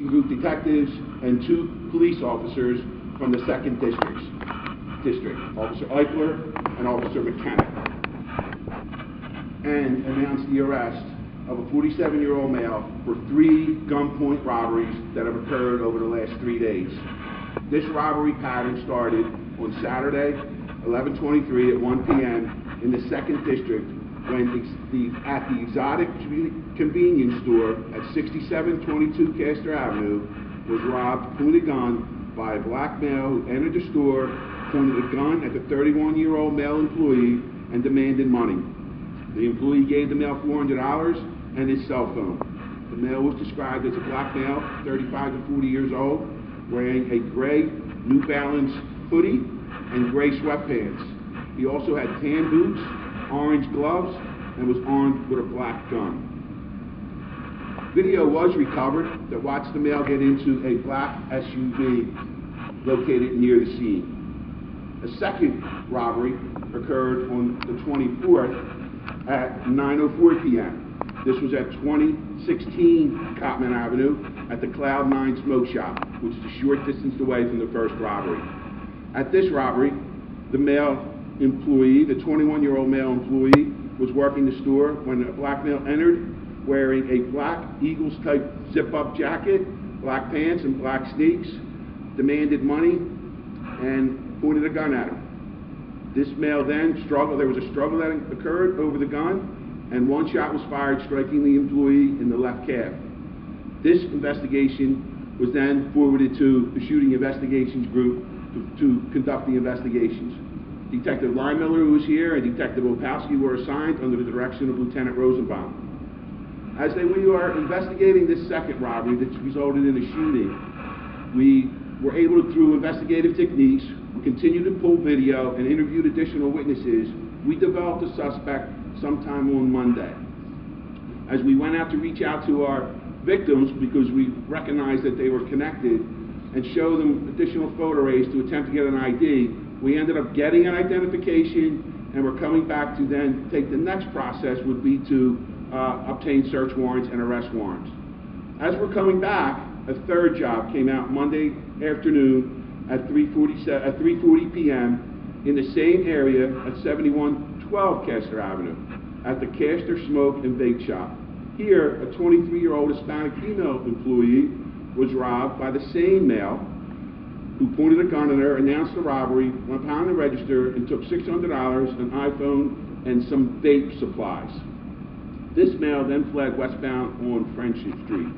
group detectives and 2 police officers from the 2nd District, Officer Eichler and Officer McKenna, and announced the arrest of a 47-year-old male for 3 gunpoint robberies that have occurred over the last 3 days. This robbery pattern started on Saturday, 11/23 at 1 p.m. in the 2nd District when at the Exotic convenience store at 6722 Castor Avenue was robbed, pointed gun by a black male who entered the store, pointed a gun at the 31-year-old male employee, and demanded money. The employee gave the male $400 and his cell phone. The male was described as a black male, 35 to 40 years old, wearing a gray New Balance hoodie and gray sweatpants. He also had tan boots, orange gloves, and was armed with a black gun. Video was recovered that watched the male get into a black SUV located near the scene. A second robbery occurred on the 24th at 9:04 p.m. This was at 2016 Cotman Avenue at the Cloud9 Smoke Shop, which is a short distance away from the first robbery. At this robbery, the male employee, the 21-year-old male employee, was working the store when a black male entered wearing a black Eagles-type zip-up jacket, black pants, and black sneaks, demanded money, and pointed a gun at him. This male then struggled. There was a struggle that occurred over the gun, and 1 shot was fired, striking the employee in the left calf. This investigation was then forwarded to the shooting investigations group to conduct the investigations. Detective Miller, who was here, and Detective Opowski were assigned under the direction of Lieutenant Rosenbaum. As we are investigating this second robbery that resulted in a shooting, we were able to, through investigative techniques, we continued to pull video and interviewed additional witnesses. We developed a suspect sometime on Monday. As we went out to reach out to our victims, because we recognized that they were connected, and show them additional photo arrays to attempt to get an ID, we ended up getting an identification, and we're coming back to then take the next process would be to obtain search warrants and arrest warrants. As we're coming back, a third job came out Monday afternoon at 3:40 p.m. in the same area at 7112 Castor Avenue at the Castor Smoke and Bake Shop. Here, a 23-year-old Hispanic female employee was robbed by the same male who pointed a gun at her, announced the robbery, went behind the register, and took $600, an iPhone, and some vape supplies. This male then fled westbound on Friendship Street.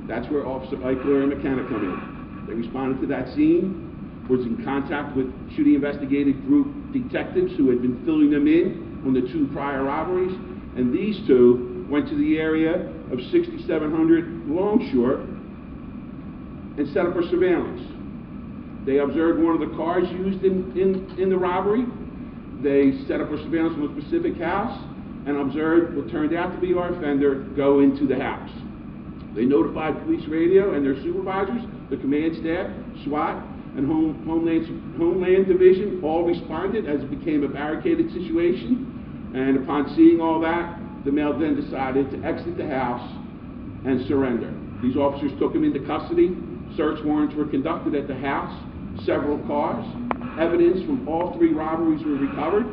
That's where Officer Eichler and McKenna come in. They responded to that scene, was in contact with shooting investigative group detectives who had been filling them in on the 2 prior robberies, and these 2 went to the area of 6700 Longshore and set up for surveillance. They observed one of the cars used in the robbery. They set up for surveillance from a specific house and observed what turned out to be our offender go into the house. They notified police radio and their supervisors, the command staff, SWAT, and Homeland Division all responded as it became a barricaded situation. And upon seeing all that, the male then decided to exit the house and surrender. These officers took him into custody. Search warrants were conducted at the house, several cars. Evidence from all 3 robberies were recovered.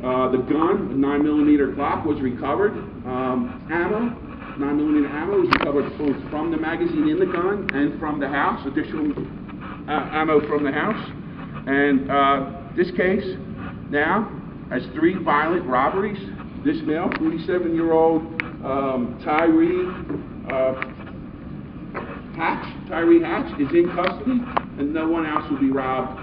The gun, a 9mm Glock, was recovered. Ammo, 9mm ammo was recovered both from the magazine in the gun and from the house, additional ammo from the house. And this case now has 3 violent robberies. This male, 47-year-old Tyree Hatch, is in custody, and no one else will be robbed